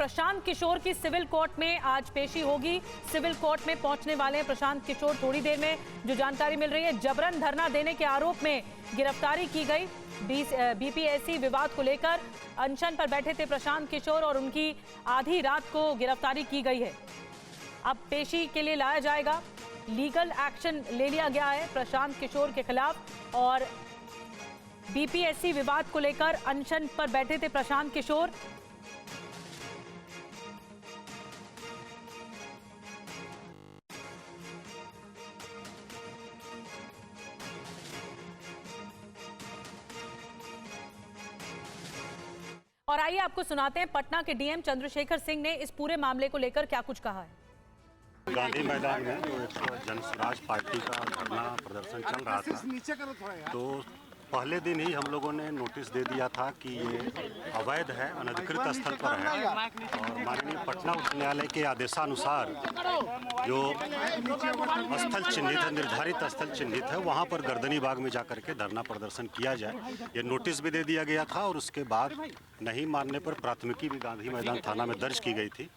प्रशांत किशोर की civil court में आज पेशी होगी। सिविल कोर्ट में पहुंचने वाले हैं प्रशांत किशोर थोड़ी देर में। जो जानकारी मिल रही है, जबरन धरना देने के आरोप में गिरफ्तारी की गई। बीपीएससी विवाद को लेकर अनशन पर बैठे थे प्रशांत किशोर और उनकी आधी रात को गिरफ्तारी की गई है। अब पेशी के लिए लाया जाएगा। लीगल एक्शन ले लिया गया है प्रशांत किशोर के खिलाफ और बीपीएससी विवाद को लेकर अनशन पर बैठे थे प्रशांत किशोर। और आइए आपको सुनाते हैं पटना के डीएम चंद्रशेखर सिंह ने इस पूरे मामले को लेकर क्या कुछ कहा है। गांधी मैदान में जो जन स्वराज पार्टी का धरना प्रदर्शन चल रहा था, तो पहले दिन ही हम लोगों ने नोटिस दे दिया था कि ये अवैध है, अनधिकृत स्थल पर है और माननीय पटना उच्च न्यायालय के आदेशानुसार जो स्थल चिन्हित है, निर्धारित स्थल चिन्हित है, वहाँ पर गर्दनी बाग में जाकर के धरना प्रदर्शन किया जाए, ये नोटिस भी दे दिया गया था। और उसके बाद नहीं मानने पर प्राथमिकी भी गांधी मैदान थाना में दर्ज की गई थी।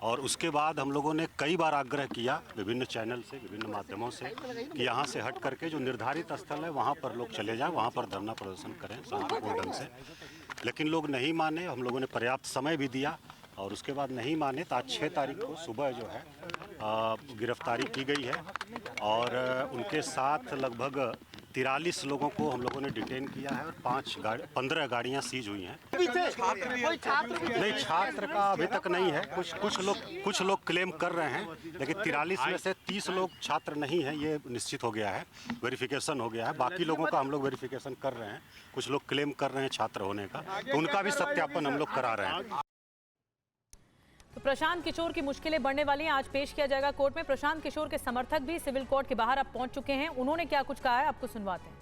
और उसके बाद हम लोगों ने कई बार आग्रह किया विभिन्न चैनल से, विभिन्न माध्यमों से कि यहाँ से हट करके जो निर्धारित स्थल है वहाँ पर लोग चले जाएं, वहाँ पर धरना प्रदर्शन करें शांतिपूर्ण ढंग से। लेकिन लोग नहीं माने। हम लोगों ने पर्याप्त समय भी दिया और उसके बाद नहीं माने तो आज 6 तारीख को सुबह जो है गिरफ्तारी की गई है और उनके साथ लगभग 43 लोगों को हम लोगों ने डिटेन किया है और 15 गाड़ियां सीज हुई हैं। नहीं, छात्र का अभी तक नहीं है। कुछ लोग क्लेम कर रहे हैं, लेकिन 43 में से 30 लोग छात्र नहीं हैं, ये निश्चित हो गया है, वेरिफिकेशन हो गया है। बाकी लोगों का हम लोग वेरिफिकेशन कर रहे हैं। कुछ लोग क्लेम कर रहे हैं छात्र होने का, तो उनका भी सत्यापन हम लोग करा रहे हैं। तो प्रशांत किशोर की मुश्किलें बढ़ने वाली हैं। आज पेश किया जाएगा कोर्ट में। प्रशांत किशोर के समर्थक भी सिविल कोर्ट के बाहर अब पहुंच चुके हैं। उन्होंने क्या कुछ कहा है आपको सुनवाते हैं।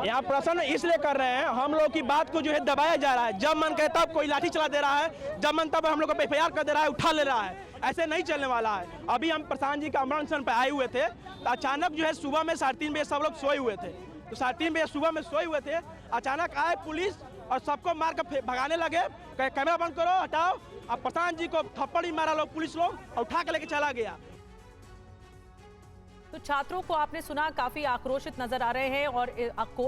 यहाँ प्रश्न इसलिए कर रहे हैं, हम लोग की बात को जो है दबाया जा रहा है। जब मन कहता है कोई लाठी चला दे रहा है, जब मन तब हम लोग को एफआईआर कर दे रहा है, उठा ले रहा है। ऐसे नहीं चलने वाला है। अभी हम प्रशांत जी का अमरण पे आए हुए थे, तो अचानक जो है सुबह में 3:30 बजे सब लोग सोए हुए थे। तो 3:30 बजे सुबह में सोए हुए थे, अचानक आए पुलिस और सबको मार कर भगाने लगे। कैमरा बंद करो, हटाओ। अब प्रशांत जी को थप्पड़ ही मारा लोग, पुलिस लोग, और उठा के लेके चला गया। तो छात्रों को आपने सुना, काफी आक्रोशित नजर आ रहे हैं और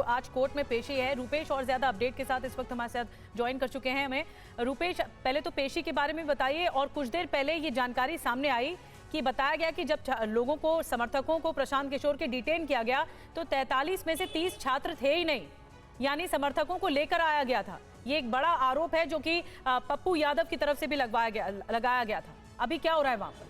आज कोर्ट में पेशी है। रूपेश और ज्यादा अपडेट के साथ इस वक्त हमारे साथ ज्वाइन कर चुके हैं हमें। रूपेश, पहले तो पेशी के बारे में बताइए। और कुछ देर पहले ये जानकारी सामने आई कि बताया गया कि जब लोगों को, समर्थकों को प्रशांत किशोर के डिटेन किया गया तो 43 में से 30 छात्र थे ही नहीं, यानी समर्थकों को लेकर आया गया था। ये एक बड़ा आरोप है जो कि पप्पू यादव की तरफ से भी लगाया गया था। अभी क्या हो रहा है वहां पर?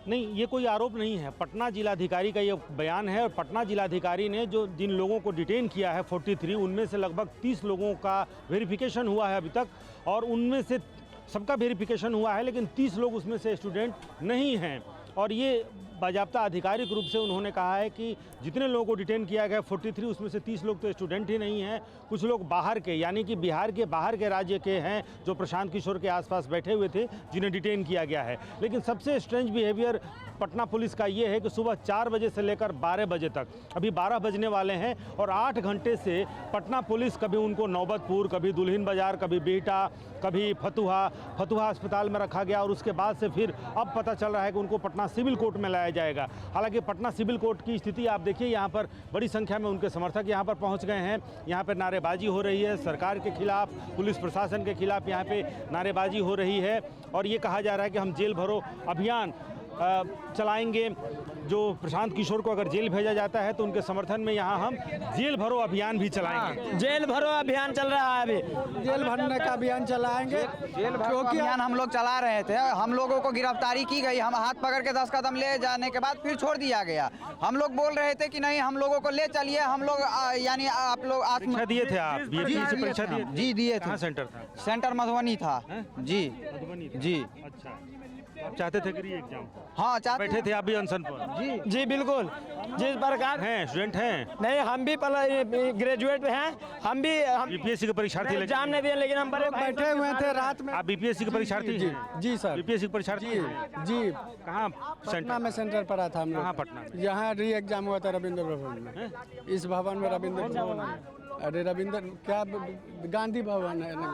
नहीं, ये कोई आरोप नहीं है। पटना जिलाधिकारी का ये बयान है और पटना जिलाधिकारी ने जो जिन लोगों को डिटेन किया है 43, उनमें से लगभग 30 लोगों का वेरिफिकेशन हुआ है अभी तक, और उनमें से सबका वेरिफिकेशन हुआ है, लेकिन 30 लोग उसमें से स्टूडेंट नहीं हैं। और ये बाजाप्ता आधिकारिक रूप से उन्होंने कहा है कि जितने लोगों को डिटेन किया गया 43, उसमें से 30 लोग तो स्टूडेंट ही नहीं हैं। कुछ लोग बाहर के, यानी कि बिहार के बाहर के राज्य के हैं, जो प्रशांत किशोर के आसपास बैठे हुए थे, जिन्हें डिटेन किया गया है। लेकिन सबसे स्ट्रेंज बिहेवियर पटना पुलिस का ये है कि सुबह 4 बजे से लेकर 12 बजे तक, अभी 12 बजने वाले हैं, और 8 घंटे से पटना पुलिस कभी उनको नौबतपुर, कभी दुल्हिन बाजार, कभी बिहटा, कभी फतुहा अस्पताल में रखा गया। और उसके बाद से फिर अब पता चल रहा है कि उनको पटना सिविल कोर्ट में लाया जाएगा। हालांकि पटना सिविल कोर्ट की स्थिति आप देखिए, यहाँ पर बड़ी संख्या में उनके समर्थक यहाँ पर पहुँच गए हैं। यहाँ पर नारेबाजी हो रही है सरकार के खिलाफ, पुलिस प्रशासन के खिलाफ यहाँ पे नारेबाजी हो रही है। और ये कहा जा रहा है कि हम जेल भरो अभियान चलाएंगे। जो प्रशांत किशोर को अगर जेल भेजा जाता है तो उनके समर्थन में यहाँ हम जेल भरो अभियान भी चलाएंगे। जेल भरो अभियान चल रहा है, अभी जेल भरने का अभियान चलाएंगे। जेल भरो अभियान हम लोग चला रहे थे। हम लोगों को गिरफ्तारी की गई, हम हाथ पकड़ के 10 कदम ले जाने के बाद फिर छोड़ दिया गया। हम लोग बोल रहे थे कि नहीं, हम लोगों को ले चलिए। हम लोग यानी आप लोग परीक्षा दिए थे, आप बीपीएससी परीक्षा दिए? जी दिए थे। कहाँ सेंटर था? सेंटर मधुबनी था। जी मधुबनी था। जी। अच्छा, आप चाहते थे कि एग्जाम? हाँ, बैठे थे आप भी अनशन पर? जी बिल्कुल। जिस प्रकार हैं स्टूडेंट हैं? नहीं, हम भी ग्रेजुएट हैं। हम बीपीएससी के परीक्षार्थी एग्जाम नहीं दिए, लेकिन हम बैठे हुए थे रात में। आप बीपीएससी के परीक्षार्थी? जी सर, बीपीएससी के परीक्षार्थी? जी। कहाँ पटना में सेंटर पड़ा था हम लोग। कहाँ पटना? यहाँ री एग्जाम हुआ था रविंद्र भवन में, इस भवन में, रविंद्र भवन में। अरे रविंद्र क्या गांधी भवन है ना,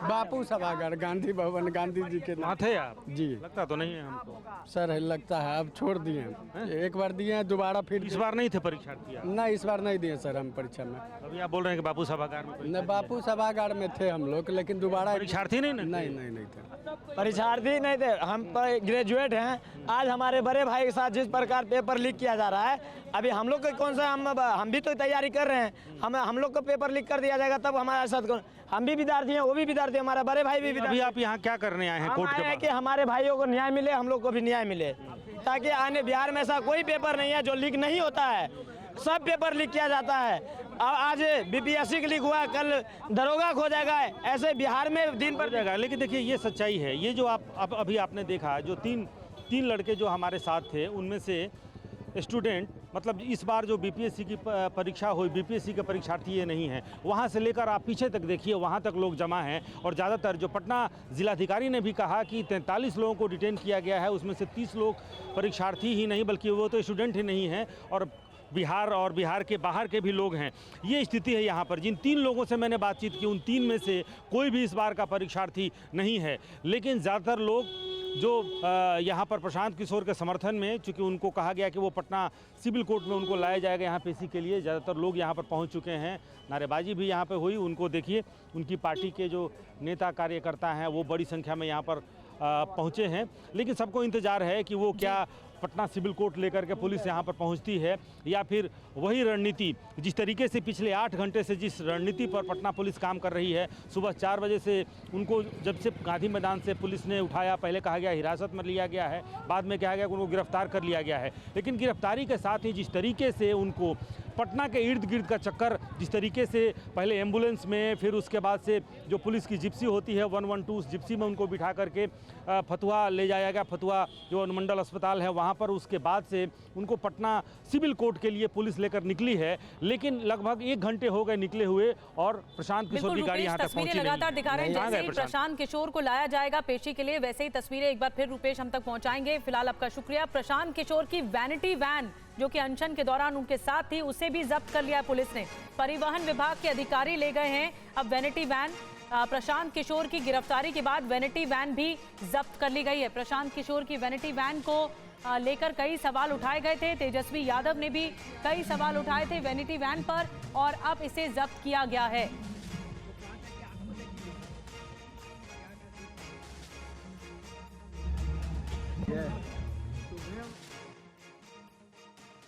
बापू सभागार, गांधी भवन, गांधी जी के वहाँ थे आप? जी लगता तो नहीं है हमको। सर लगता है अब छोड़ दिए हैं। एक बार दिए हैं, दोबारा फिर इस बार नहीं थे परीक्षार्थी आप? नहीं, इस बार नहीं दिए सर हम परीक्षा में। अभी आप बोल रहे हैं कि बापू सभागार में न बापू सभागार में थे हम लोग, लेकिन दोबारा परीक्षार्थी नहीं ना? नहीं थे। परीक्षार्थी नहीं थे, हम ग्रेजुएट हैं। आज हमारे बड़े भाई के साथ जिस प्रकार पेपर लीक किया जा रहा है, अभी हम लोग को कौन सा, हम भी तो तैयारी कर रहे हैं। हम लोग को पेपर लीक कर दिया जाएगा तब हमारे साथ कौन, हम भी विद्यार्थी हैं, वो भी विद्यार्थी, हमारा बड़े भाई भी अभी विद्यार्थी। आप यहाँ क्या करने आए हैं हम कोर्ट आए के हैं कि बाहर? हमारे भाइयों को न्याय मिले, हम लोग को भी न्याय मिले, ताकि आने बिहार में ऐसा कोई पेपर नहीं है जो लीक नहीं होता है। सब पेपर लीक किया जाता है। आज बीपीएससी के लीक हुआ, कल दरोगा खो जाएगा, ऐसे बिहार में दिन पर जाएगा। लेकिन देखिए ये सच्चाई है, ये जो आप अभी आपने देखा, जो तीन लड़के जो हमारे साथ थे, उनमें से स्टूडेंट, मतलब इस बार जो बीपीएससी की परीक्षा हुई, बीपीएससी के परीक्षार्थी ये नहीं हैं। वहाँ से लेकर आप पीछे तक देखिए, वहाँ तक लोग जमा हैं। और ज़्यादातर जो पटना जिलाधिकारी ने भी कहा कि 43 लोगों को डिटेन किया गया है, उसमें से 30 लोग परीक्षार्थी ही नहीं बल्कि वो तो स्टूडेंट ही नहीं हैं, और बिहार के बाहर के भी लोग हैं। ये स्थिति है यहाँ पर। जिन 3 लोगों से मैंने बातचीत की, उन 3 में से कोई भी इस बार का परीक्षार्थी नहीं है। लेकिन ज़्यादातर लोग जो यहाँ पर प्रशांत किशोर के समर्थन में, चूँकि उनको कहा गया कि वो पटना सिविल कोर्ट में उनको लाया जाएगा यहाँ पेशी के लिए, ज़्यादातर लोग यहाँ पर पहुँच चुके हैं। नारेबाजी भी यहाँ पर हुई। उनको देखिए, उनकी पार्टी के जो नेता कार्यकर्ता हैं वो बड़ी संख्या में यहाँ पर पहुँचे हैं। लेकिन सबको इंतज़ार है कि वो क्या पटना सिविल कोर्ट लेकर के पुलिस यहाँ पर पहुँचती है, या फिर वही रणनीति जिस तरीके से पिछले 8 घंटे से जिस रणनीति पर पटना पुलिस काम कर रही है। सुबह 4 बजे से उनको जब से गांधी मैदान से पुलिस ने उठाया, पहले कहा गया हिरासत में लिया गया है, बाद में कहा गया कि उनको गिरफ्तार कर लिया गया है। लेकिन गिरफ्तारी के साथ ही जिस तरीके से उनको पटना के इर्द गिर्द का चक्कर, जिस तरीके से पहले एम्बुलेंस में, फिर उसके बाद से जो पुलिस की जिप्सी होती है 112, उस जिप्सी में उनको बिठा करके फतुहा ले जाया गया, फतुहा जो अनुमंडल अस्पताल है वहाँ पर। उसके बाद से उनको पटना सिविल कोर्ट के लिए पुलिस लेकर निकली है। लेकिन लगभग 1 घंटे हो गए निकले हुए, और प्रशांत किशोर की गाड़ी यहाँ तक पहुँची नहीं। लगातार दिखा रहे हैं कहाँ जैसे गए ही प्रशांत किशोर को लाया जाएगा पेशी के लिए, वैसे ही तस्वीरें एक बार फिर रुपेश हम तक पहुंचाएंगे। फिलहाल आपका शुक्रिया। प्रशांत किशोर की वैनिटी वैन जो कि अनशन के दौरान उनके साथ थी, उसे भी जब्त कर लिया पुलिस ने। परिवहन विभाग के अधिकारी ले गए हैं अब वैनिटी वैन। प्रशांत किशोर की गिरफ्तारी के बाद वैनिटी वैन भी जब्त कर ली गई है। प्रशांत किशोर की वैनिटी वैन को लेकर कई सवाल उठाए गए थे। तेजस्वी यादव ने भी कई सवाल उठाए थे वैनिटी वैन पर, और अब इसे जब्त किया गया है।